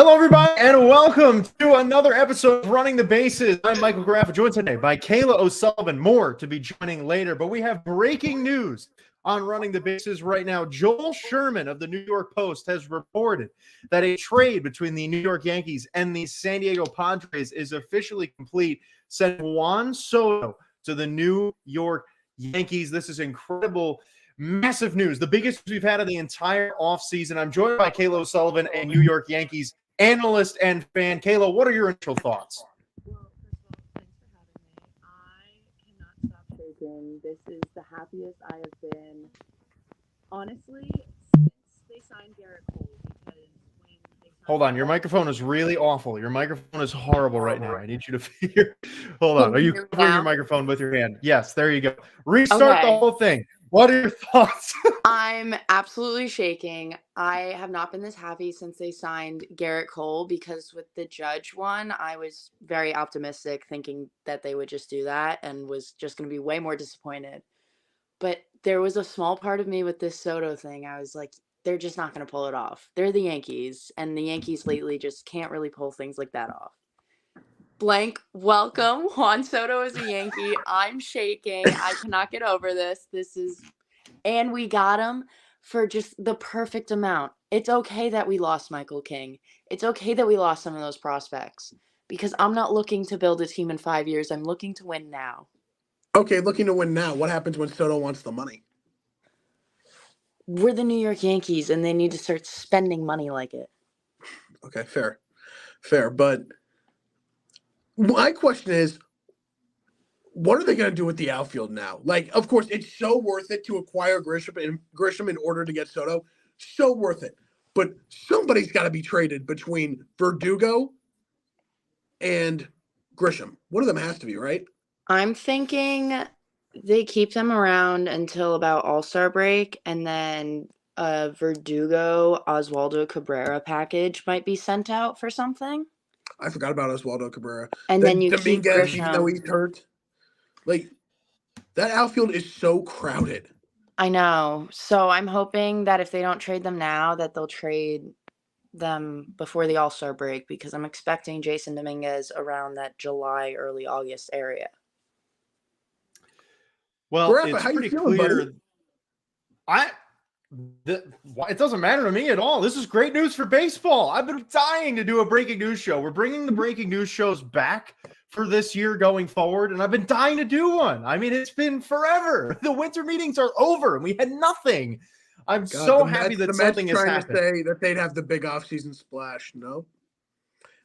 Hello, everybody, and welcome to another episode of Running the Bases. I'm Michael Graffa, joined today by Kayla O'Sullivan. More to be joining later, but we have breaking news on Running the Bases right now. Joel Sherman of the New York Post has reported that a trade between the New York Yankees and the San Diego Padres is officially complete, sending Juan Soto to the New York Yankees. This is incredible. Massive news, the biggest we've had of the entire offseason. I'm joined by Kayla O'Sullivan, a New York Yankees analyst and fan. Kayla, what are your initial thoughts? Well, first of all, thanks for having me. I cannot stop shaking. This is the happiest I have been, honestly, since they signed Garrett Cole. Because when they Hold on, your microphone is really awful. Your microphone is horrible right now. I need you to figure. Hold on. Are you covering your microphone with your hand? Yes, there you go. Restart the whole thing. What are your thoughts? I'm absolutely shaking. I have not been this happy since they signed Garrett Cole, because with the Judge one, I was very optimistic, thinking that they would just do that, and was just going to be way more disappointed. But there was a small part of me with this Soto thing. I was like, they're just not going to pull it off. They're the Yankees, and the Yankees lately just can't really pull things like that off. Blank, welcome. Juan Soto is a Yankee. I'm shaking. I cannot get over this. And we got him for just the perfect amount. It's okay that we lost Michael King. It's okay that we lost some of those prospects, because I'm not looking to build a team in 5 years. I'm looking to win now. Okay, looking to win now. What happens when Soto wants the money? We're the New York Yankees, and they need to start spending money like it. Okay, fair. But my question is, what are they going to do with the outfield now? Like, of course, it's so worth it to acquire Grisham in order to get Soto. So worth it. But somebody's got to be traded between Verdugo and Grisham. One of them has to be, right? I'm thinking they keep them around until about All-Star break, and then a Verdugo Oswaldo Cabrera package might be sent out for something. I forgot about Oswaldo Cabrera. And then you keep Dominguez, even though Grisham. he's hurt. Like, that outfield is so crowded. I know. So I'm hoping that if they don't trade them now, that they'll trade them before the All-Star break, because I'm expecting Jason Dominguez around that July, early August area. Well, Graffa, it's how you pretty feeling, clear. buddy? It doesn't matter to me at all. This is great news for baseball. I've been dying to do a breaking news show. We're bringing the breaking news shows back for this year going forward, and I've been dying to do one. I mean, it's been forever. The winter meetings are over, and we had nothing. I'm so happy that something has happened. To say that they'd have the big offseason splash. No.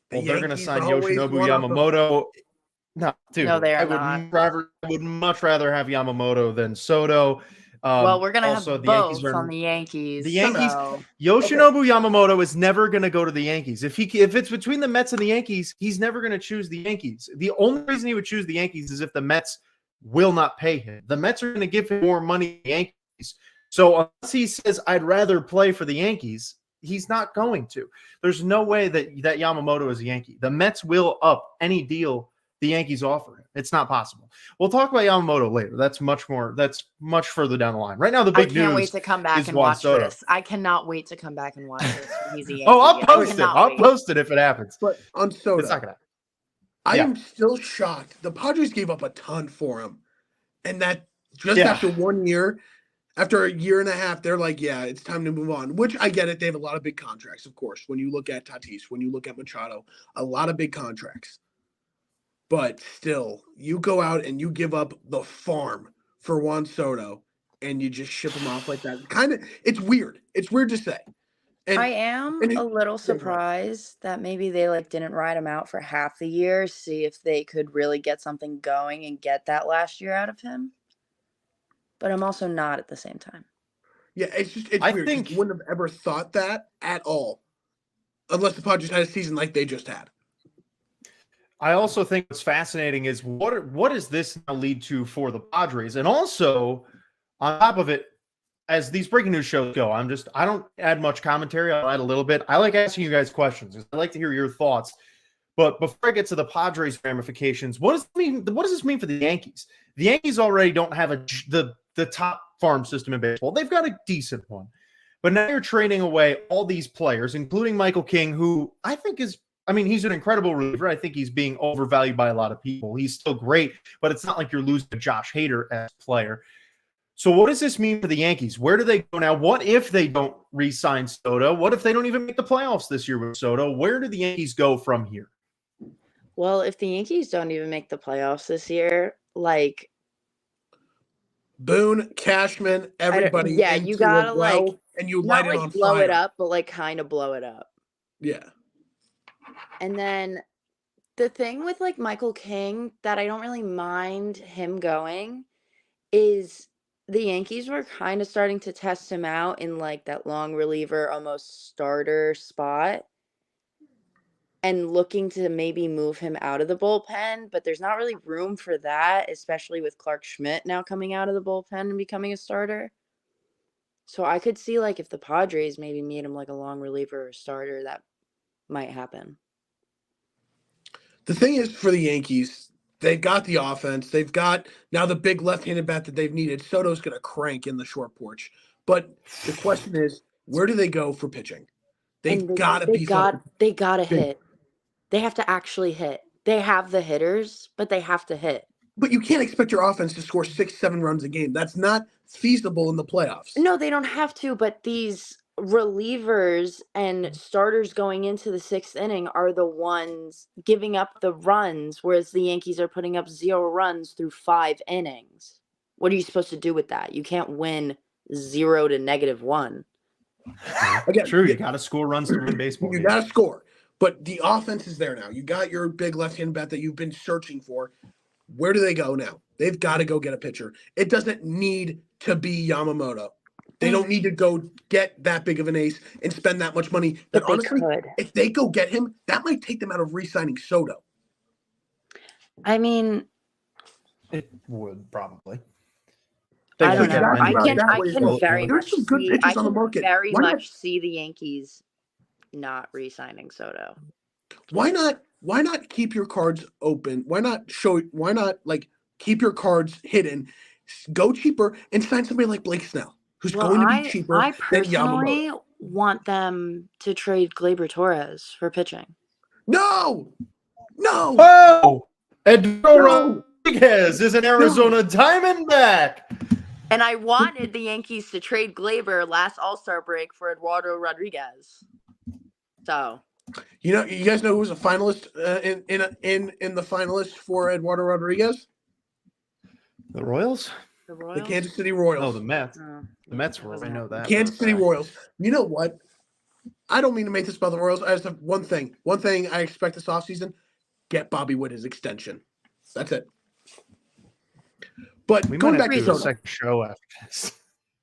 Well, they're going to sign Yoshinobu Yamamoto. No, dude. No, they are not. I would much rather have Yamamoto than Soto. Well, we're going to have both on the Yankees. The Yankees, Yoshinobu Yamamoto is never going to go to the Yankees. If it's between the Mets and the Yankees, he's never going to choose the Yankees. The only reason he would choose the Yankees is if the Mets will not pay him. The Mets are going to give him more money than the Yankees. So unless he says, I'd rather play for the Yankees, he's not going to. There's no way that Yamamoto is a Yankee. The Mets will up any deal the Yankees offer him. It's not possible. We'll talk about Yamamoto later. That's much further down the line. Right now, the big news. I can't wait to come back and watch this. I cannot wait to come back and watch this when he's a Yankee. I'll post it. I'll post it if it happens. But on Soto, it's not gonna. I am still shocked. The Padres gave up a ton for him, and that just after 1 year, after a year and a half, they're like, yeah, it's time to move on. Which I get it. They have a lot of big contracts, of course. When you look at Tatis, when you look at Machado, a lot of big contracts. But still, you go out and you give up the farm for Juan Soto and you just ship him off like that. It's weird. It's weird to say. And I am a little surprised that maybe they didn't ride him out for half the year, see if they could really get something going and get that last year out of him. But I'm also not at the same time. Yeah, it's weird. I wouldn't have ever thought that at all, unless the Padres had a season like they just had. I also think what's fascinating is what does this now lead to for the Padres? And also, on top of it, as these breaking news shows go, I don't add much commentary. I'll add a little bit. I like asking you guys questions. I like to hear your thoughts. But before I get to the Padres ramifications, what does this mean for the Yankees? The Yankees already don't have the top farm system in baseball. They've got a decent one. But now you're trading away all these players, including Michael King, who I think is, he's an incredible reliever. I think he's being overvalued by a lot of people. He's still great, but it's not like you're losing a Josh Hader as a player. So what does this mean for the Yankees? Where do they go now? What if they don't re-sign Soto? What if they don't even make the playoffs this year with Soto? Where do the Yankees go from here? Well, if the Yankees don't even make the playoffs this year, like Boone, Cashman, everybody. yeah, you gotta and you not light it on blow fire. it up, but like kind of blow it up. Yeah. And then the thing with like Michael King that I don't really mind him going is the Yankees were kind of starting to test him out in like that long reliever, almost starter spot and looking to maybe move him out of the bullpen, but there's not really room for that, especially with Clark Schmidt now coming out of the bullpen and becoming a starter. So I could see like if the Padres maybe made him like a long reliever or starter, that might happen. The thing is for the Yankees, they've got the offense. They've got now the big left-handed bat that they've needed. Soto's going to crank in the short porch. But the question is, where do they go for pitching? They've got to be something. They got to hit. They have to actually hit. They have the hitters, but they have to hit. But you can't expect your offense to score 6-7 runs a game. That's not feasible in the playoffs. No, they don't have to, but these relievers and starters going into the 6th inning are the ones giving up the runs, whereas the Yankees are putting up 0 runs through 5 innings. What are you supposed to do with that? You can't win 0 to -1. Again, true, you got to score runs to win baseball. You got to score. But the offense is there now. You got your big left-hand bat that you've been searching for. Where do they go now? They've got to go get a pitcher. It doesn't need to be Yamamoto. They don't need to go get that big of an ace and spend that much money. But honestly, if they go get him, that might take them out of re-signing Soto. I mean, it would probably. I don't know. I can very There's some good pitchers on the market. Very much see the Yankees not re-signing Soto. Why not keep your cards open? Why not keep your cards hidden? Go cheaper and sign somebody like Blake Snell, who's going to be cheaper I than personally Yamamoto. want them to trade Gleyber Torres for pitching. No. Oh, Eduardo Rodriguez is an Arizona Diamondback. And I wanted the Yankees to trade Gleyber last All-Star break for Eduardo Rodriguez. So, you guys know who was a finalist in the finalists for Eduardo Rodriguez? The Royals? The Kansas City Royals. Oh, the Mets. The Mets were. I know that. Kansas City Royals. You know what? I don't mean to make this about the Royals. I just have one thing. One thing I expect this offseason: get Bobby Witt his extension. That's it. But going back to the second show after this.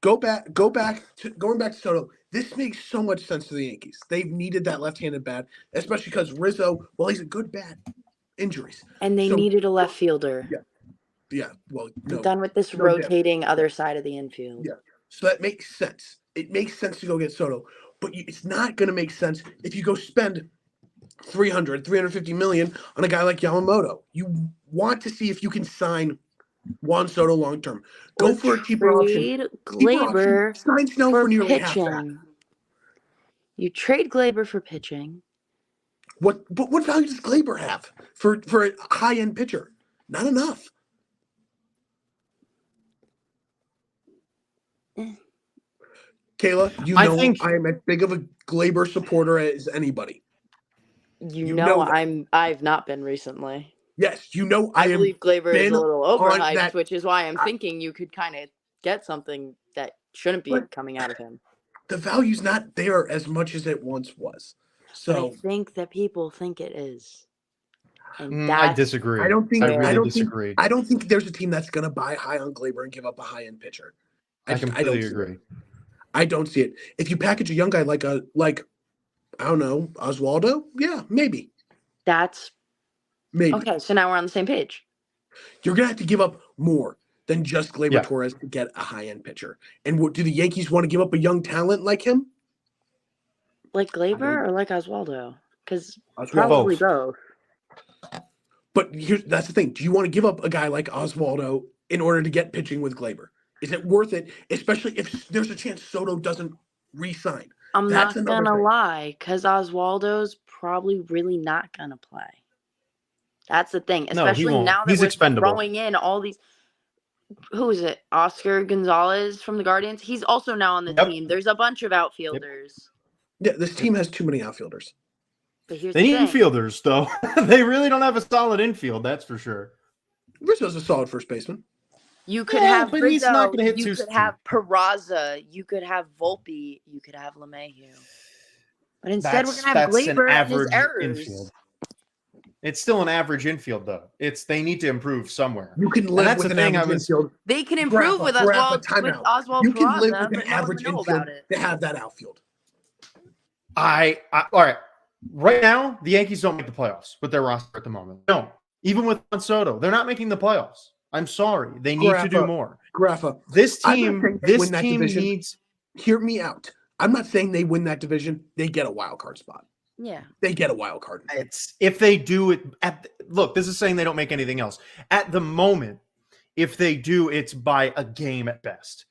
Going back to Soto. This makes so much sense to the Yankees. They've needed that left-handed bat, especially because Rizzo, well, he's a good bat. Injuries. And they needed a left fielder. Yeah. Well, no, I'm done with this rotating other side of the infield. Yeah. So that makes sense. It makes sense to go get Soto, but it's not going to make sense if you go spend $350 million on a guy like Yamamoto. You want to see if you can sign Juan Soto long term. Go for a cheaper option. Gleyber sign Snell for nearly half that. pitching. You trade Gleyber for pitching. What value does Gleyber have for a high end pitcher? Not enough. Kayla, I am as big of a Gleyber supporter as anybody. You know I've not been recently. Yes, I believe Gleyber is a little overhyped, which is why I'm thinking you could kind of get something that shouldn't be coming out of him. The value's not there as much as it once was. So but I think that people think it is. And I disagree. I don't think. I disagree. I don't think there's a team that's going to buy high on Gleyber and give up a high end pitcher. I completely agree. I don't see it. If you package a young guy like I don't know, Oswaldo, yeah, maybe. Maybe. Okay, so now we're on the same page. You're going to have to give up more than just Gleyber Torres to get a high-end pitcher. And do the Yankees want to give up a young talent like him? Like Gleyber or like Oswaldo? Because probably both. But that's the thing. Do you want to give up a guy like Oswaldo in order to get pitching with Gleyber? Is it worth it, especially if there's a chance Soto doesn't re-sign. I'm That's not another gonna thing. lie, because Oswaldo's probably really not gonna play. That's the thing, No, he especially won't. now that He's we're expendable. throwing in all these. Who is it? Oscar Gonzalez from the Guardians. He's also now on the Yep. team. There's a bunch of outfielders. Yeah, this team has too many outfielders. But here's They the need thing. infielders, though. They really don't have a solid infield, that's for sure. Rizzo's a solid first baseman. You could Yeah, have but Rizzo. he's not gonna hit You could 260. have Peraza. You could have Volpe. You could have LeMahieu. But instead, we're gonna have That's an Glaber and his average errors. infield. It's still an average infield, though. They need to improve somewhere. You can live that's with the an thing average infield. They can improve with Oswald You can live Peraza, with an but no one average would know infield about it. to have that outfield. All right. Right now, the Yankees don't make the playoffs with their roster at the moment. No, even with Juan Soto, they're not making the playoffs. I'm sorry. They need to do more. Graffa, This I'm not team saying they win that division. needs. Hear me out. I'm not saying they win that division. They get a wild card spot. Yeah. They get a wild card. It's if they do it look, this is saying they don't make anything else. At the moment, if they do, it's by a game at best.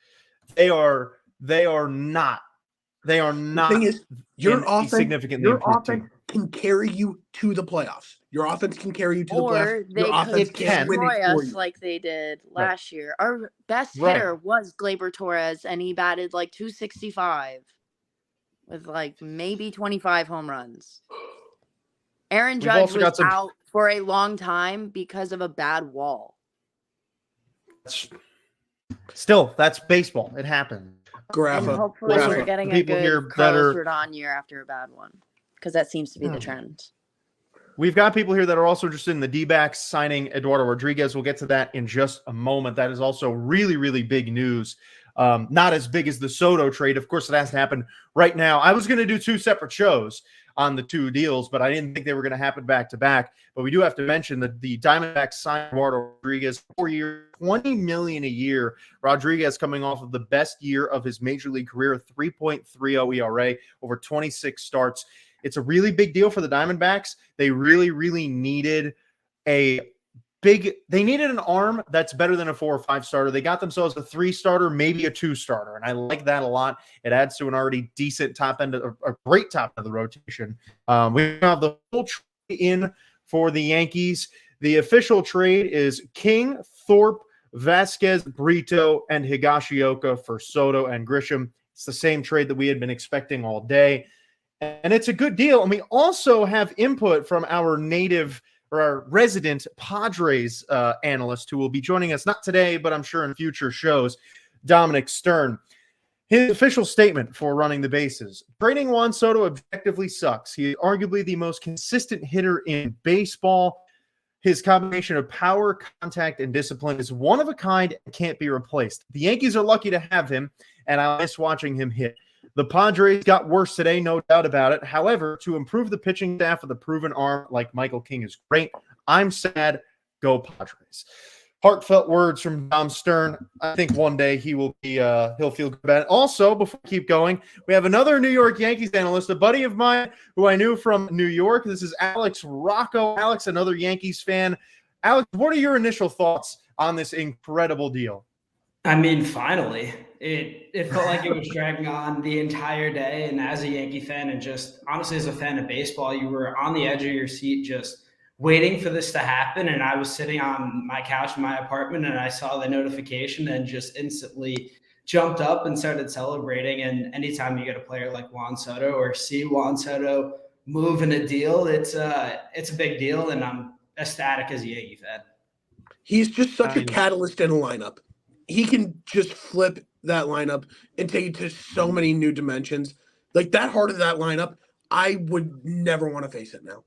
They are not. The thing is, your offense, significantly can carry you to the playoffs. Your offense can carry you to the playoffs. Or they could destroy us like they did last year. Our best hitter was Glaber Torres, and he batted like 265 with like maybe 25 home runs. Aaron Judge was out for a long time because of a bad wall. Still, that's baseball. It happened. And hopefully we're getting a good Carlos Rodon year after a bad one, because that seems to be the trend. We've got people here that are also interested in the Dbacks signing Eduardo Rodriguez. We'll get to that in just a moment. That is also really, really big news. Not as big as the Soto trade. Of course, it has to happen right now. I was going to do 2 separate shows on the 2 deals, but I didn't think they were going to happen back to back. But we do have to mention that the Diamondbacks signed Eduardo Rodriguez 4 years, $20 million a year. Rodriguez coming off of the best year of his major league career, 3.30 ERA over 26 starts. It's a really big deal for the Diamondbacks. They really, really needed they needed an arm that's better than a 4 or 5 starter. They got themselves a 3 starter, maybe a 2 starter. And I like that a lot. It adds to an already decent top end, a great top end of the rotation. We have the full trade in for the Yankees. The official trade is King, Thorpe, Vasquez, Brito, and Higashioka for Soto and Grisham. It's the same trade that we had been expecting all day. And it's a good deal. And we also have input from our resident Padres analyst who will be joining us, not today, but I'm sure in future shows, Dominic Stern. His official statement for running the bases: trading Juan Soto objectively sucks. He is arguably the most consistent hitter in baseball. His combination of power, contact, and discipline is one of a kind and can't be replaced. The Yankees are lucky to have him, and I miss watching him hit. The Padres got worse today, no doubt about it. However, to improve the pitching staff with a proven arm like Michael King is great. I'm sad. Go Padres. Heartfelt words from Dom Stern. I think one day he'll feel good about it. Also, before we keep going, we have another New York Yankees analyst, a buddy of mine who I knew from New York. This is Alex Rocco. Alex, another Yankees fan. Alex, what are your initial thoughts on this incredible deal? I mean, finally, it felt like it was dragging on the entire day. And as a Yankee fan, and just honestly as a fan of baseball, you were on the edge of your seat just waiting for this to happen. And I was sitting on my couch in my apartment and I saw the notification and just instantly jumped up and started celebrating. And anytime you get a player like Juan Soto or see Juan Soto move in a deal, it's a big deal. And I'm ecstatic as a Yankee fan. He's just such a catalyst in a lineup. He can just flip that lineup and take it to so many new dimensions. Like that heart of that lineup, I would never want to face it now.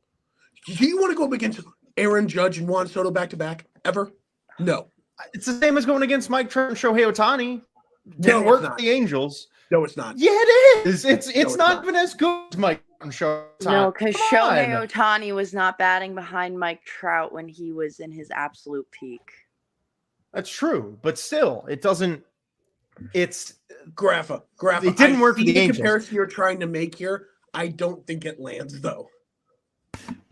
Do you want to go up against Aaron Judge and Juan Soto back-to-back ever? No. It's the same as going against Mike Trout and Shohei Ohtani. Didn't work for the Angels. No, it's not. Yeah, it is. It's not even as good as Mike and Shohei Ohtani. No, because Shohei Ohtani was not batting behind Mike Trout when he was in his absolute peak. That's true, but still, it doesn't. It's Graffa. It didn't work for the Angels. The comparison you're trying to make here, I don't think it lands though.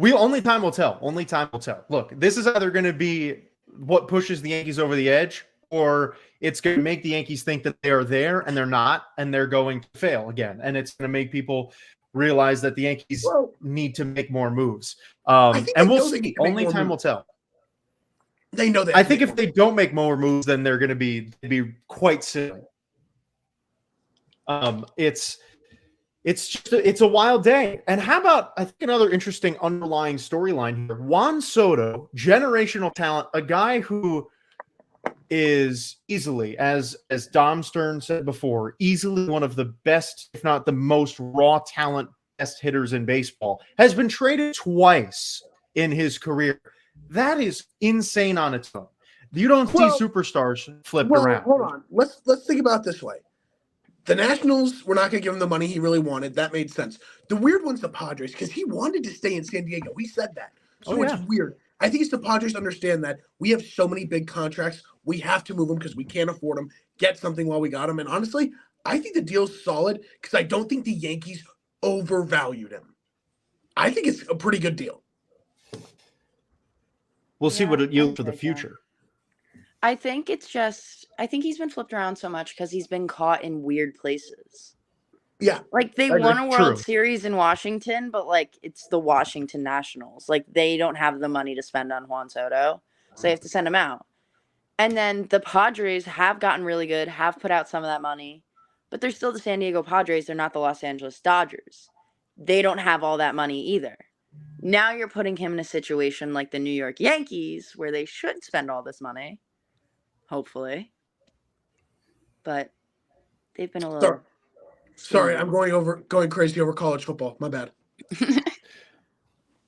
Only time will tell. Only time will tell. Look, this is either going to be what pushes the Yankees over the edge, or it's going to make the Yankees think that they are there and they're not, and they're going to fail again. And it's going to make people realize that the Yankees need to make more moves. And we'll see. Only time will tell. They know that. I think if they don't make more moves, then they're going to be quite silly. It's a wild day. And how about, I think, another interesting underlying storyline here. Juan Soto, generational talent, a guy who is easily, as Dom Stern said before, easily one of the best, if not the most raw talent, best hitters in baseball, has been traded twice in his career. That is insane on its own. You don't see superstars flipped around. Hold on. Let's think about it this way. The Nationals were not going to give him the money he really wanted. That made sense. The weird one's the Padres, because he wanted to stay in San Diego. He said that. So it's weird. I think it's the Padres understand that we have so many big contracts. We have to move them because we can't afford them. Get something while we got them. And honestly, I think the deal's solid because I don't think the Yankees overvalued him. I think it's a pretty good deal. We'll see what it yields for the future. I think he's been flipped around so much because he's been caught in weird places. Yeah. Like, they won a World Series in Washington, but, like, it's the Washington Nationals. Like, they don't have the money to spend on Juan Soto, so they have to send him out. And then the Padres have gotten really good, have put out some of that money, but they're still the San Diego Padres. They're not the Los Angeles Dodgers. They don't have all that money either. Now you're putting him in a situation like the New York Yankees, where they should spend all this money, hopefully. But they've been a little... Sorry, I'm going crazy over college football. My bad.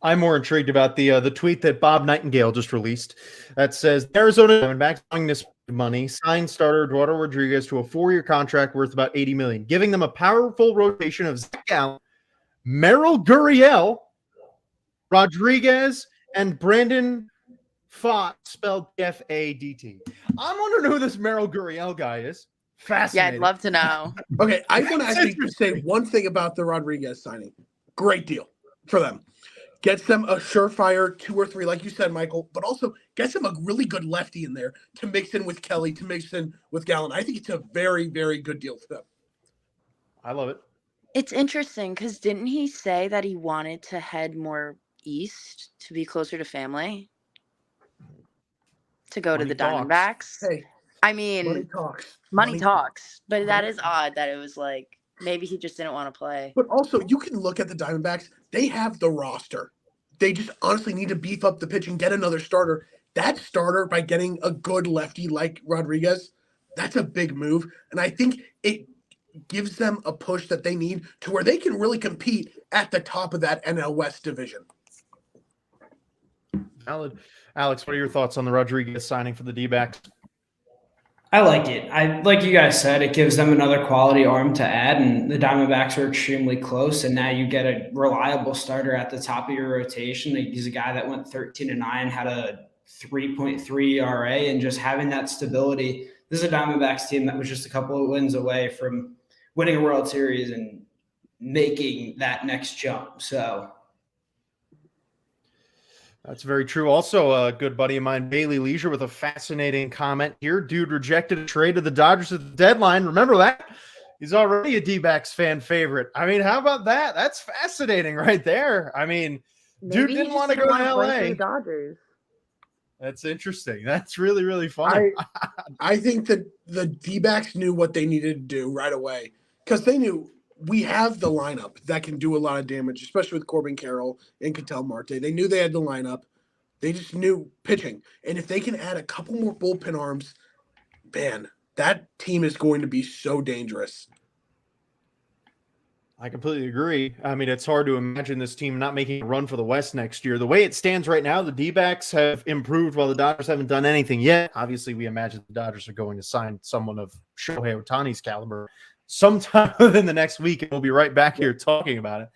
I'm more intrigued about the tweet that Bob Nightingale just released that says Arizona Diamondbacks buying this money signed starter Eduardo Rodriguez to a 4-year contract worth about $80 million, giving them a powerful rotation of Zach Gallen, Merrill Gurriel, Rodriguez, and Brandon Pfaadt, spelled F-A-D-T. I'm wondering who this Merrill Gurriel guy is. Fascinating. Yeah, I'd love to know. Okay, I want to actually say one thing about the Rodriguez signing. Great deal for them. Gets them a surefire 2 or 3, like you said, Michael, but also gets them a really good lefty in there to mix in with Kelly, to mix in with Gallen. I think it's a very, very good deal for them. I love it. It's interesting because didn't he say that he wanted to head more east to be closer to family? To go to the Diamondbacks? Hey, I mean, money talks. But that is odd that it was like, maybe he just didn't want to play. But also, you can look at the Diamondbacks. They have the roster. They just honestly need to beef up the pitch and get another starter. That starter, by getting a good lefty like Rodriguez, that's a big move. And I think it gives them a push that they need to where they can really compete at the top of that NL West division. Valid. Alex, what are your thoughts on the Rodriguez signing for the D-backs? I like it. Like you guys said, it gives them another quality arm to add, and the Diamondbacks are extremely close, and now you get a reliable starter at the top of your rotation. He's a guy that went 13-9, had a 3.3 ERA, and just having that stability. This is a Diamondbacks team that was just a couple of wins away from winning a World Series and making that next jump. So that's very true. Also, a good buddy of mine, Bailey Leisure, with a fascinating comment here. Dude rejected a trade to the Dodgers at the deadline. Remember that? He's already a D-backs fan favorite. I mean, how about that? That's fascinating right there. I mean, dude didn't want to go to LA. Dodgers. That's interesting. That's really, really funny. I think that the D-backs knew what they needed to do right away because they knew we have the lineup that can do a lot of damage, especially with Corbin Carroll and Ketel Marte. They knew they had the lineup. They just knew pitching. And if they can add a couple more bullpen arms, man, that team is going to be so dangerous. I completely agree. I mean, it's hard to imagine this team not making a run for the West next year. The way it stands right now, the D-backs have improved while the Dodgers haven't done anything yet. Obviously, we imagine the Dodgers are going to sign someone of Shohei Ohtani's caliber sometime within the next week, and we'll be right back here talking about it.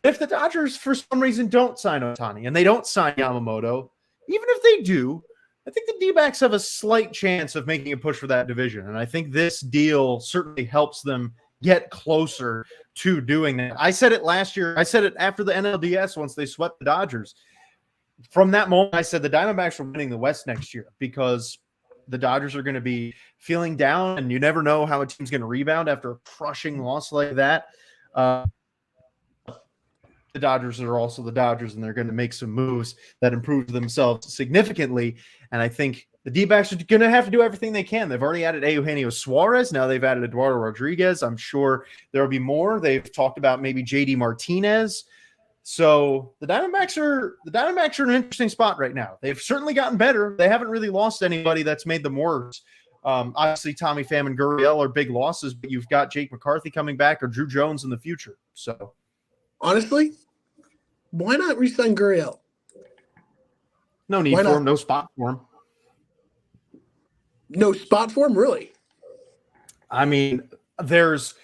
If the Dodgers, for some reason, don't sign Ohtani and they don't sign Yamamoto, even if they do, I think the D-backs have a slight chance of making a push for that division. And I think this deal certainly helps them get closer to doing that. I said it last year. I said it after the NLDS once they swept the Dodgers. From that moment, I said the Diamondbacks were winning the West next year because the Dodgers are going to be feeling down, and you never know how a team's going to rebound after a crushing loss like that. The Dodgers are also the Dodgers, and they're going to make some moves that improve themselves significantly. And I think the D-backs are going to have to do everything they can. They've already added Eugenio Suarez. Now they've added Eduardo Rodriguez. I'm sure there will be more. They've talked about maybe JD Martinez. So the Diamondbacks are in an interesting spot right now. They've certainly gotten better. They haven't really lost anybody that's made them worse. Obviously, Tommy Pham and Gurriel are big losses, but you've got Jake McCarthy coming back or Drew Jones in the future. So honestly, why not re-sign Gurriel? No need for him. No spot for him. No spot for him, really? I mean, there's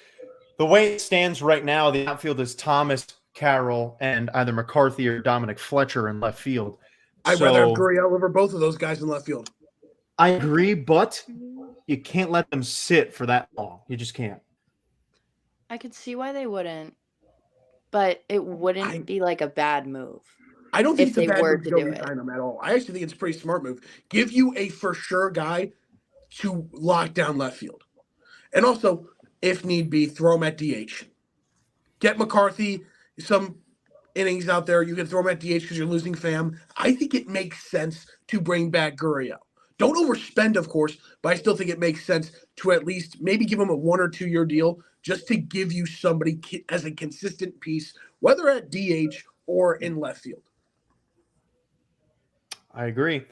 the way it stands right now, the outfield is Thomas, Carroll, and either McCarthy or Dominic Fletcher in left field. I'd rather have Gurriel over both of those guys in left field. I agree, but you can't let them sit for that long. You just can't. I could see why they wouldn't, but it wouldn't be like a bad move. I don't think it's a bad move to go re-sign them at all. I actually think it's a pretty smart move. Give you a for sure guy to lock down left field. And also, if need be, throw him at DH. Get McCarthy some innings out there. You can throw him at DH because you're losing Pham. I think it makes sense to bring back Gurriel. Don't overspend, of course, but I still think it makes sense to at least maybe give him a 1 or 2 year deal just to give you somebody as a consistent piece, whether at DH or in left field. I agree.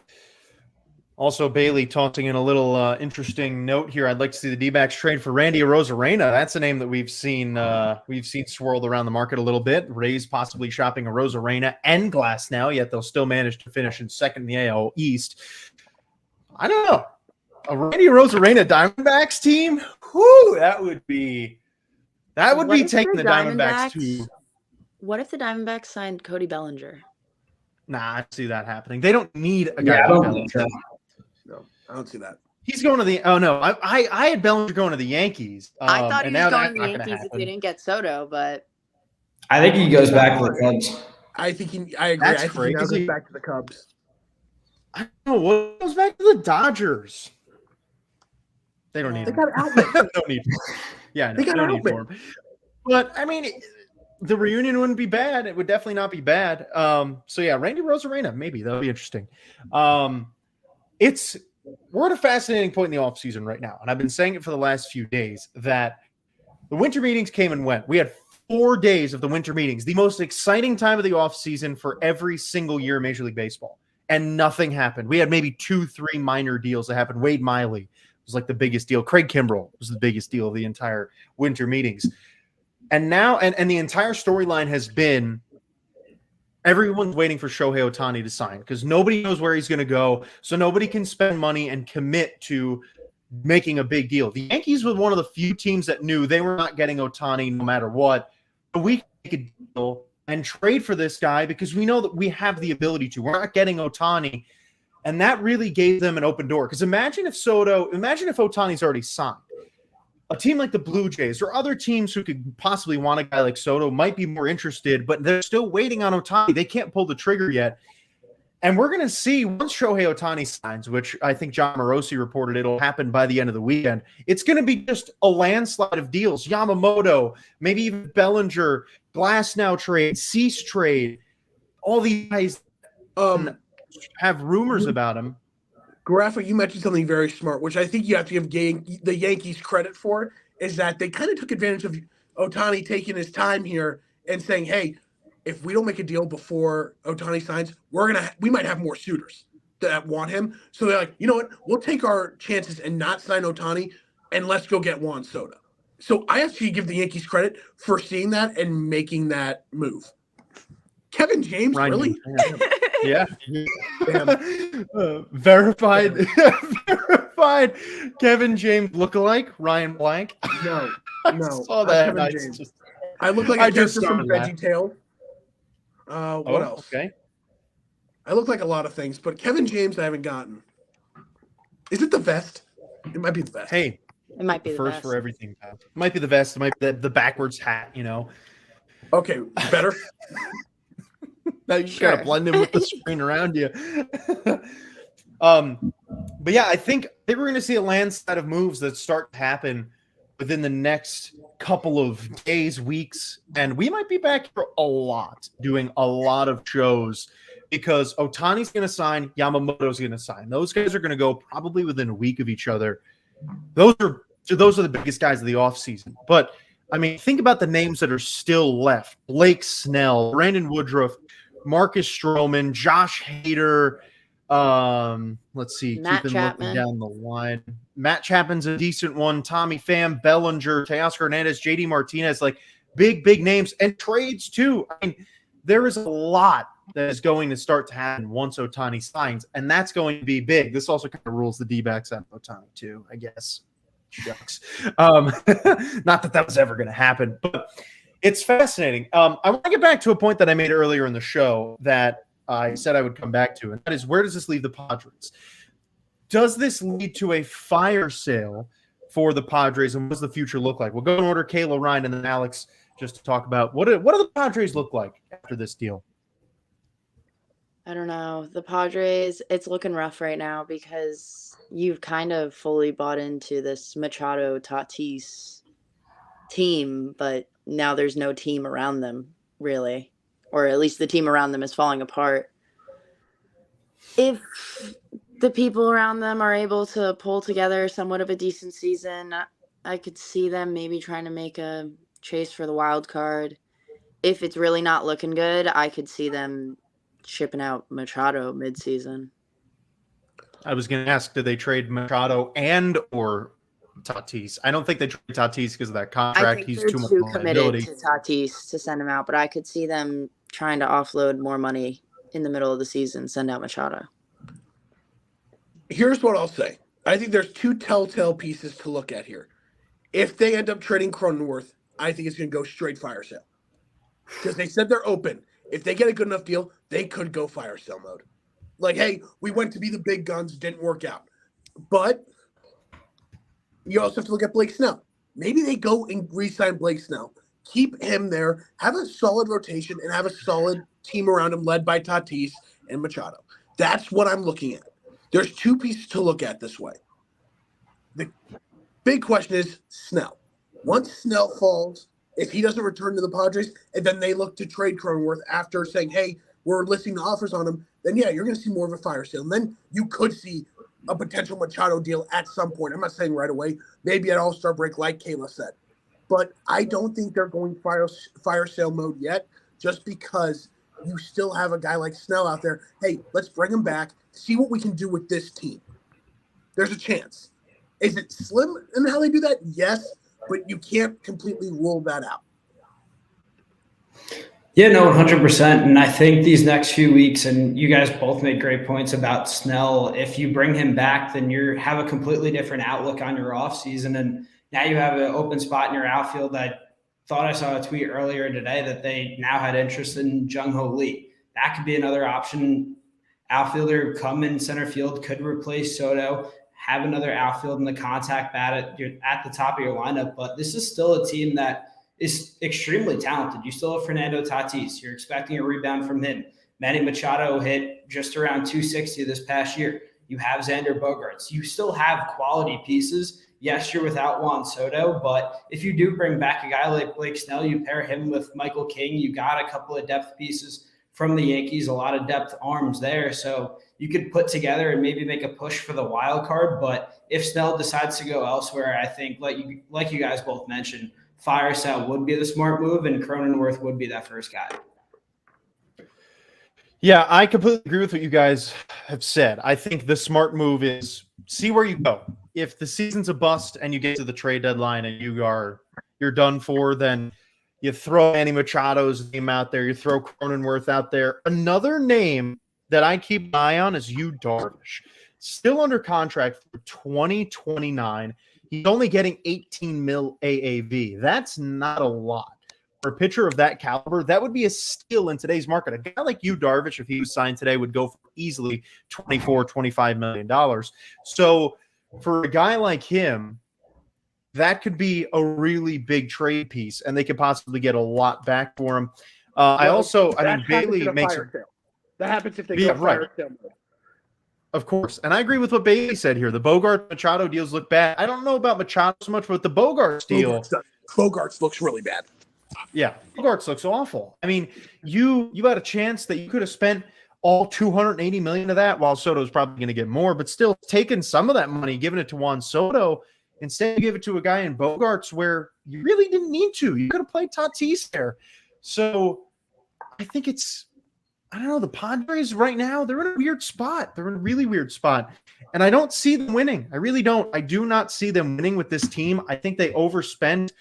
Also, Bailey tossing in a little interesting note here. I'd like to see the D-backs trade for Randy Arozarena. That's a name that we've seen swirled around the market a little bit. Rays possibly shopping Arozarena and Glass now, yet they'll still manage to finish in second in the AL East. I don't know. A Randy Arozarena Diamondbacks team? Whew, that would be taking the Diamondbacks to. What if the Diamondbacks signed Cody Bellinger? Nah, I see that happening. They don't need a guy. I don't see that. He's going to the. Oh no, I had Bellinger going to the Yankees. I thought he was going to the Yankees if they didn't get Soto, but I think he goes back to the Cubs. I agree. I think he now goes back to the Cubs. I don't know what goes back to the Dodgers. They don't need. They got outlet. Don't need. Yeah, no, no need for him. But I mean, the reunion wouldn't be bad. It would definitely not be bad. So yeah, Randy Arozarena, maybe that'll be interesting. We're at a fascinating point in the offseason right now, and I've been saying it for the last few days that the winter meetings came and went. We had 4 days of the winter meetings, the most exciting time of the offseason for every single year in Major League Baseball, and nothing happened. We had maybe 2-3 minor deals that happened. Wade Miley was like the biggest deal. Craig Kimbrell was the biggest deal of the entire winter meetings. And now, and the entire storyline has been everyone's waiting for Shohei Ohtani to sign because nobody knows where he's going to go. So nobody can spend money and commit to making a big deal. The Yankees were one of the few teams that knew they were not getting Ohtani no matter what. But we can make a deal and trade for this guy because we know that we have the ability to. We're not getting Ohtani. And that really gave them an open door. Because imagine if Ohtani's already signed. A team like the Blue Jays or other teams who could possibly want a guy like Soto might be more interested, but they're still waiting on Ohtani. They can't pull the trigger yet. And we're going to see once Shohei Ohtani signs, which I think John Morosi reported it'll happen by the end of the weekend, it's going to be just a landslide of deals. Yamamoto, maybe even Bellinger, Glasnow trade, Cease trade. All these guys have rumors about him. Garafa, you mentioned something very smart, which I think you have to give the Yankees credit for, is that they kind of took advantage of Ohtani taking his time here and saying, hey, if we don't make a deal before Ohtani signs, we might have more suitors that want him. So they're like, you know what? We'll take our chances and not sign Ohtani, and let's go get Juan Soto. So I actually give the Yankees credit for seeing that and making that move. Kevin James, Ryan, really? Yeah. Verified Kevin James lookalike, Ryan Blank. No. I saw that. I look like a character from VeggieTale. What else? Okay. I look like a lot of things, but Kevin James I haven't gotten. Is it the vest? It might be the vest. Hey, it might be the first vest. for everything. It might be the vest. It might be the backwards hat, you know. Okay, better. Now you gotta blend in with the screen around you. But yeah, I think we're going to see a landslide of moves that start to happen within the next couple of days, weeks, and we might be back here a lot, doing a lot of shows because Ohtani's going to sign, Yamamoto's going to sign. Those guys are going to go probably within a week of each other. Those are the biggest guys of the offseason. But, I mean, think about the names that are still left. Blake Snell, Brandon Woodruff, Marcus Stroman, Josh Hader. Let's see. Matt Keeping Chapman. looking down the line. Matt Chapman's a decent one. Tommy Pham, Bellinger, Teoscar Hernandez, JD Martinez, like big names and trades too. I mean, there is a lot that is going to start to happen once Ohtani signs, and that's going to be big. This also kind of rules the Dbacks out of Ohtani too, I guess. Shucks. Not that was ever going to happen, but it's fascinating. I want to get back to a point that I made earlier in the show that I said I would come back to, and that is, where does this leave the Padres? Does this lead to a fire sale for the Padres, and what does the future look like? We'll go in order, Kayla, Ryan, and then Alex, just to talk about what do the Padres look like after this deal? I don't know. The Padres, it's looking rough right now because you've kind of fully bought into this Machado Tatis team, but now there's no team around them, really. Or at least the team around them is falling apart. If the people around them are able to pull together somewhat of a decent season, I could see them maybe trying to make a chase for the wild card. If it's really not looking good, I could see them shipping out Machado midseason. I was going to ask, did they trade Machado and or Tatis? I don't think they trade Tatis because of that contract. I think He's they're too much too liability. committed to Tatis to send him out, but I could see them trying to offload more money in the middle of the season, send out Machado. Here's what I'll say. I think there's two telltale pieces to look at here. If they end up trading Cronenworth, I think it's going to go straight fire sale. Because they said they're open. If they get a good enough deal, they could go fire sale mode. Like, hey, we went to be the big guns, didn't work out. But you also have to look at Blake Snell. Maybe they go and re-sign Blake Snell. Keep him there, have a solid rotation, and have a solid team around him led by Tatis and Machado. That's what I'm looking at. There's two pieces to look at this way. The big question is Snell. Once Snell falls, if he doesn't return to the Padres, and then they look to trade Cronenworth after saying, hey, we're listing the offers on him, then yeah, you're going to see more of a fire sale. And then you could see a potential Machado deal at some point. I'm not saying right away. Maybe at All-Star break, like Kayla said. But I don't think they're going fire sale mode yet, just because you still have a guy like Snell out there. Hey, let's bring him back, see what we can do with this team. There's a chance. Is it slim in how they do that? Yes, but you can't completely rule that out. Yeah, no, 100%. And I think these next few weeks, and you guys both made great points about Snell. If you bring him back, then you have a completely different outlook on your offseason. And now you have an open spot in your outfield. I thought I saw a tweet earlier today that they now had interest in Jung-Ho Lee. That could be another option. Outfielder come in center field, could replace Soto, have another outfield in the contact bat at the top of your lineup. But this is still a team that is extremely talented. You still have Fernando Tatis. You're expecting a rebound from him. Manny Machado hit just around 260 this past year. You have Xander Bogaerts. You still have quality pieces. Yes, you're without Juan Soto, but if you do bring back a guy like Blake Snell, you pair him with Michael King. You got a couple of depth pieces from the Yankees, a lot of depth arms there. So you could put together and maybe make a push for the wild card. But if Snell decides to go elsewhere, I think, like you guys both mentioned, fire sale would be the smart move, and Cronenworth would be that first guy. Yeah, I completely agree with what you guys have said. I think the smart move is see where you go. If the season's a bust and you get to the trade deadline and you're done for, then you throw Manny Machado's name out there. You throw Cronenworth out there. Another name that I keep an eye on is Yu Darvish. Still under contract for 2029. He's only getting 18 mil AAV. That's not a lot. For a pitcher of that caliber, that would be a steal in today's market. A guy like Yu Darvish, if he was signed today, would go for easily $24-25 million. So for a guy like him, that could be a really big trade piece, and they could possibly get a lot back for him. Bailey makes sale. That happens if they go fire sale mode. Of course. And I agree with what Bailey said here. The Bogart Machado deals look bad. I don't know about Machado so much, but the Bogarts deal. Bogarts looks really bad. Yeah, Bogarts looks awful. I mean, you had a chance that you could have spent all $280 million of that, while Soto's probably going to get more, but still taking some of that money, giving it to Juan Soto. Instead, you give it to a guy in Bogarts where you really didn't need to. You could have played Tatis there. So I think I don't know, the Padres right now, they're in a weird spot. They're in a really weird spot. And I don't see them winning. I really don't. I do not see them winning with this team. I think they overspend.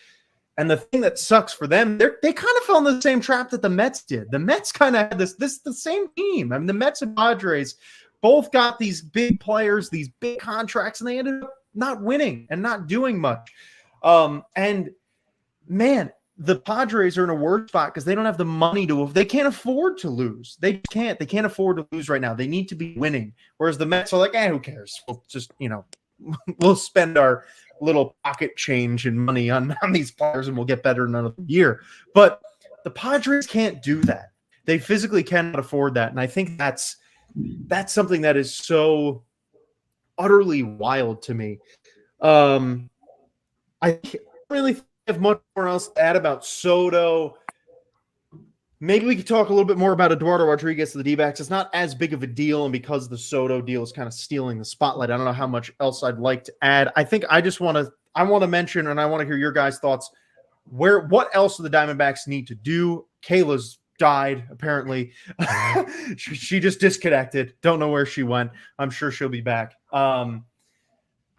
And the thing that sucks for them, they kind of fell in the same trap that the Mets did. The Mets kind of had the same team. I mean, the Mets and Padres both got these big players, these big contracts, and they ended up not winning and not doing much. And man, the Padres are in a worse spot because they don't have the money they can't afford to lose. They can't afford to lose right now. They need to be winning. Whereas the Mets are like, who cares? We'll just, we'll spend our little pocket change and money on these players and we'll get better in another year. But the Padres can't do that. They physically cannot afford that. And I think that's something that is so utterly wild to me. I can't really have much more else to add about Soto. Maybe we could talk a little bit more about Eduardo Rodriguez to the D-backs. It's not as big of a deal, and because the Soto deal is kind of stealing the spotlight, I don't know how much else I'd like to add. I think I want to mention, and I want to hear your guys' thoughts. What else do the Diamondbacks need to do? Kayla's died, apparently. She just disconnected. Don't know where she went. I'm sure she'll be back. So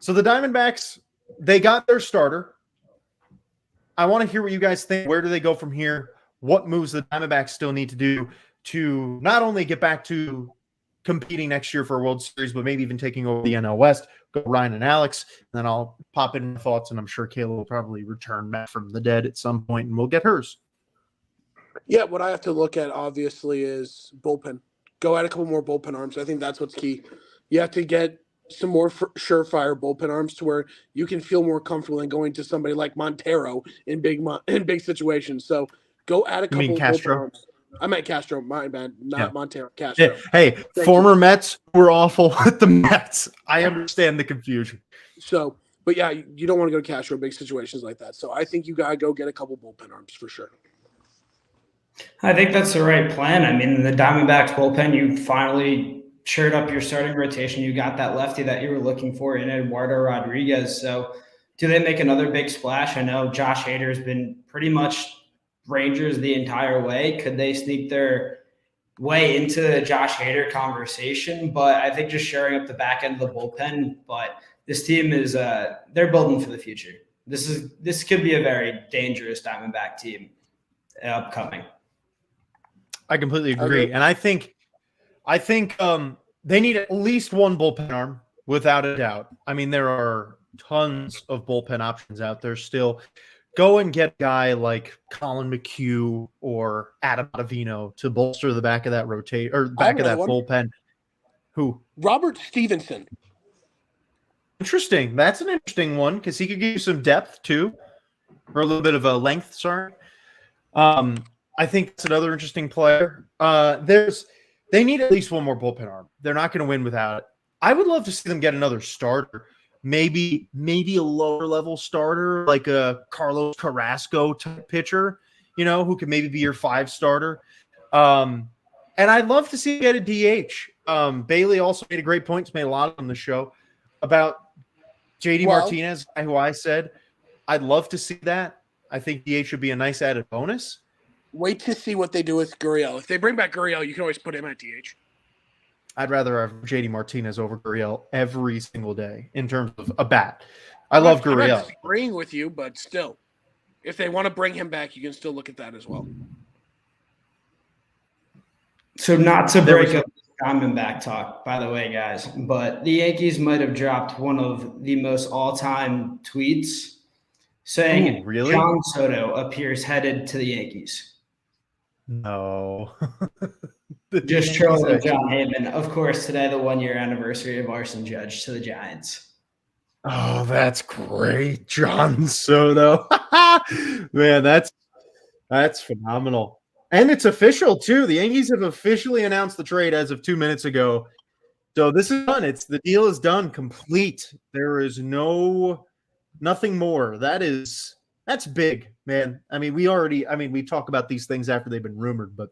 the Diamondbacks, they got their starter. I want to hear what you guys think. Where do they go from here? What moves the Diamondbacks still need to do to not only get back to competing next year for a World Series, but maybe even taking over the NL West? Go Ryan and Alex, and then I'll pop in my thoughts, and I'm sure Kayla will probably return back from the dead at some point, and we'll get hers. Yeah, what I have to look at, obviously, is bullpen. Go add a couple more bullpen arms. I think that's what's key. You have to get some more surefire bullpen arms to where you can feel more comfortable than going to somebody like Montero in big situations. So go add a couple of bullpen arms. I meant Castro, my bad, not Montero. Castro. Yeah. Hey, former Mets were awful with the Mets. I understand the confusion. So, but yeah, you don't want to go to Castro in big situations like that. So I think you gotta go get a couple bullpen arms for sure. I think that's the right plan. I mean, the Diamondbacks bullpen, you finally shored up your starting rotation. You got that lefty that you were looking for in Eduardo Rodriguez. So do they make another big splash? I know Josh Hader has been pretty much Rangers the entire way. Could they sneak their way into the Josh Hader conversation? But I think just shoring up the back end of the bullpen. But this team is they're building for the future. This could be a very dangerous Diamondback team upcoming. I completely agree. And I think they need at least one bullpen arm, without a doubt. I mean, there are tons of bullpen options out there still. Go and get a guy like Colin McHugh or Adam Ottavino to bolster the back of that bullpen. Who? Robert Stevenson. Interesting. That's an interesting one because he could give you some depth too, or a little bit of a length. Sorry. I think that's another interesting player. They need at least one more bullpen arm. They're not going to win without it. I would love to see them get another starter. Maybe a lower level starter like a Carlos Carrasco type pitcher, who could maybe be your 5 starter. And I'd love to see get a DH. Bailey also made a great point. He's made a lot of on the show about JD Martinez, who I said I'd love to see that. I think DH would be a nice added bonus. Wait to see what they do with Gurriel. If they bring back Gurriel, you can always put him at DH. I'd rather have JD Martinez over Gurriel every single day in terms of a bat. I love Gurriel. I'm not disagreeing with you, but still, if they want to bring him back, you can still look at that as well. So not to break up Diamondback talk, by the way, guys, but the Yankees might have dropped one of the most all-time tweets saying really? Juan Soto appears headed to the Yankees. No. Just trolling John Heyman. Of course, today, the 1-year anniversary of Arson Judge to the Giants. Oh, that's great. Juan Soto. Man, that's phenomenal. And it's official, too. The Yankees have officially announced the trade as of 2 minutes ago. So this is done. The deal is done, complete. There is nothing more. That's big, man. I mean, we talk about these things after they've been rumored, but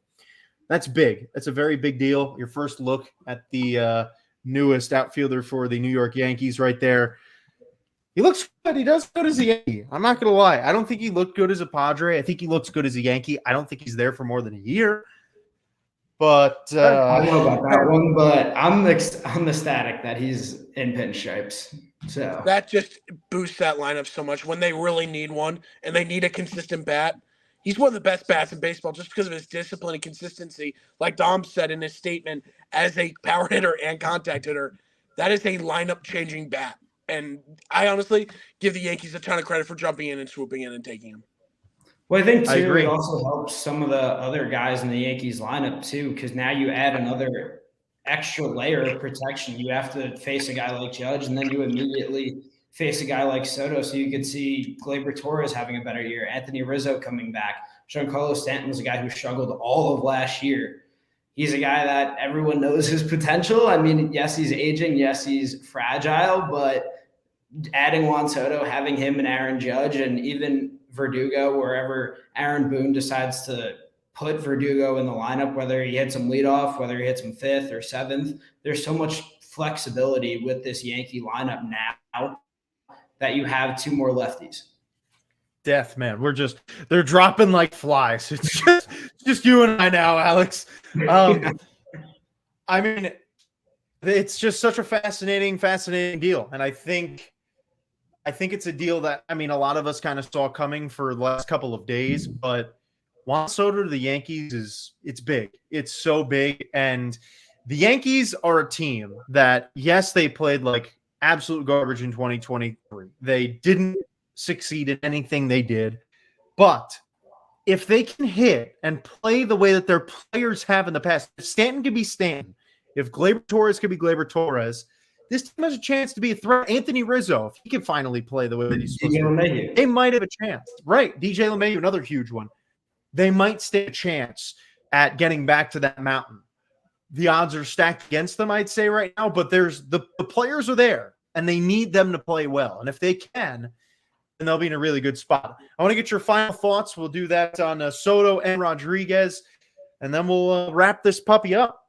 that's big. That's a very big deal. Your first look at the newest outfielder for the New York Yankees right there. He looks good. He does good as a Yankee. I'm not going to lie. I don't think he looked good as a Padre. I think he looks good as a Yankee. I don't think he's there for more than a year. But I don't know about that one, but I'm ecstatic that he's in pinstripes. So that just boosts that lineup so much when they really need one and they need a consistent bat. He's one of the best bats in baseball just because of his discipline and consistency. Like Dom said in his statement, as a power hitter and contact hitter, that is a lineup-changing bat. And I honestly give the Yankees a ton of credit for jumping in and swooping in and taking him. Well, I think too, it also helps some of the other guys in the Yankees lineup too, because now you add another extra layer of protection. You have to face a guy like Judge, and then you immediately face a guy like Soto. So you could see Gleyber Torres having a better year, Anthony Rizzo coming back. Giancarlo Stanton was a guy who struggled all of last year. He's a guy that everyone knows his potential. I mean, yes, he's aging. Yes, he's fragile, but adding Juan Soto, having him and Aaron Judge, and even Verdugo, wherever Aaron Boone decides to put Verdugo in the lineup, whether he hits him leadoff, whether he hits him fifth or seventh, there's so much flexibility with this Yankee lineup now that you have two more lefties. Death, man. They're dropping like flies. It's just you and I now, Alex. I mean, it's just such a fascinating deal. And I think it's a deal that, I mean, a lot of us kind of saw coming for the last couple of days, but Juan Soto to the Yankees it's big. It's so big. And the Yankees are a team that, yes, they played like absolute garbage in 2023. They didn't succeed in anything they did. But if they can hit and play the way that their players have in the past, if Stanton could be Stanton, if Gleyber Torres could be Gleyber Torres, this team has a chance to be a threat. Anthony Rizzo, if he can finally play the way that he's supposed to, they might have a chance. Right. DJ LeMahieu, another huge one. They might stand a chance at getting back to that mountain. The odds are stacked against them, I'd say right now, but there's the players are there and they need them to play well. And if they can, then they'll be in a really good spot. I want to get your final thoughts. We'll do that on Soto and Rodriguez, and then we'll wrap this puppy up.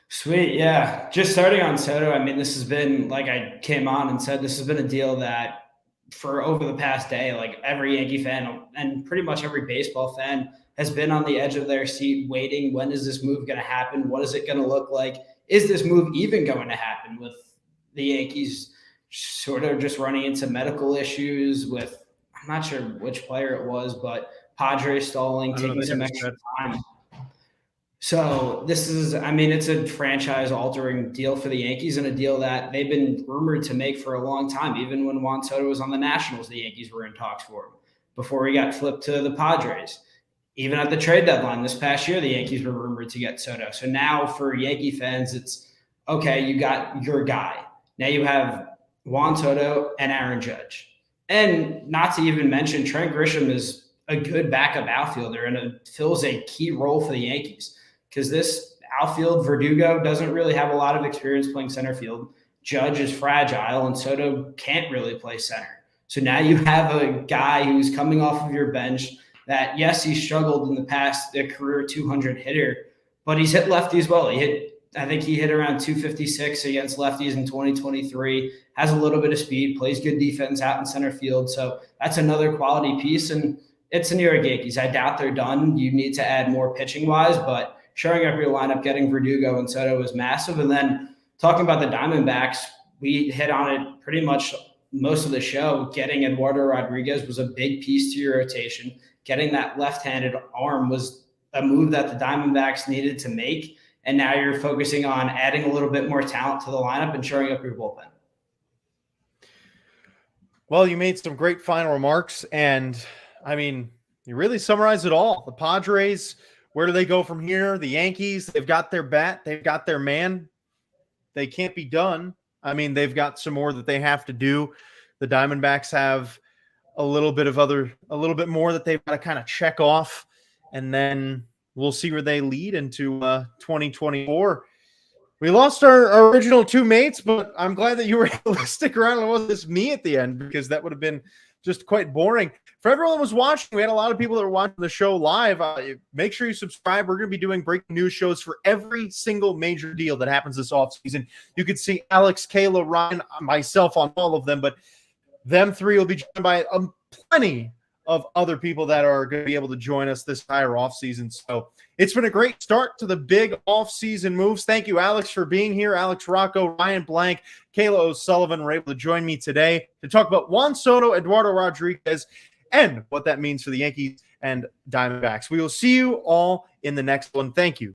Sweet. Yeah. Just starting on Soto. I mean, this has been, like I came on and said, this has been a deal that for over the past day, like every Yankee fan and pretty much every baseball fan has been on the edge of their seat waiting. When is this move going to happen? What is it going to look like? Is this move even going to happen with the Yankees sort of just running into medical issues with, I'm not sure which player it was, but Padres stalling, taking some extra time. So this is, I mean, it's a franchise-altering deal for the Yankees and a deal that they've been rumored to make for a long time. Even when Juan Soto was on the Nationals, the Yankees were in talks for him before he got flipped to the Padres. Even at the trade deadline this past year, the Yankees were rumored to get Soto. So now for Yankee fans, it's, okay, you got your guy. Now you have Juan Soto and Aaron Judge. And not to even mention, Trent Grisham is a good backup outfielder and fills a key role for the Yankees. Because this outfield, Verdugo doesn't really have a lot of experience playing center field. Judge is fragile, and Soto can't really play center. So now you have a guy who's coming off of your bench that, yes, he struggled in the past, a career 200 hitter, but he's hit lefties well. I think he hit around 256 against lefties in 2023, has a little bit of speed, plays good defense out in center field. So that's another quality piece, and it's the New York Yankees. I doubt they're done. You need to add more pitching-wise, but showing up your lineup, getting Verdugo and Soto was massive. And then talking about the Diamondbacks, we hit on it pretty much most of the show. Getting Eduardo Rodriguez was a big piece to your rotation. Getting that left-handed arm was a move that the Diamondbacks needed to make. And now you're focusing on adding a little bit more talent to the lineup and shoring up your bullpen. Well, you made some great final remarks. And, I mean, you really summarized it all. The Padres, where do they go from here? The Yankees, they've got their bat. They've got their man. They can't be done. I mean, they've got some more that they have to do. The Diamondbacks have a little bit more that they've got to kind of check off. And then we'll see where they lead into 2024. We lost our original two mates, but I'm glad that you were able to stick around and it wasn't just me at the end, because that would have been just quite boring. For everyone that was watching, we had a lot of people that were watching the show live. Make sure you subscribe. We're going to be doing breaking news shows for every single major deal that happens this offseason. You could see Alex, Kayla, Ryan, myself on all of them, but them three will be joined by plenty of other people that are going to be able to join us this entire offseason. So it's been a great start to the big offseason moves. Thank you, Alex, for being here. Alex Rocco, Ryan Blank, Kayla O'Sullivan were able to join me today to talk about Juan Soto, Eduardo Rodriguez, and what that means for the Yankees and Diamondbacks. We will see you all in the next one. Thank you.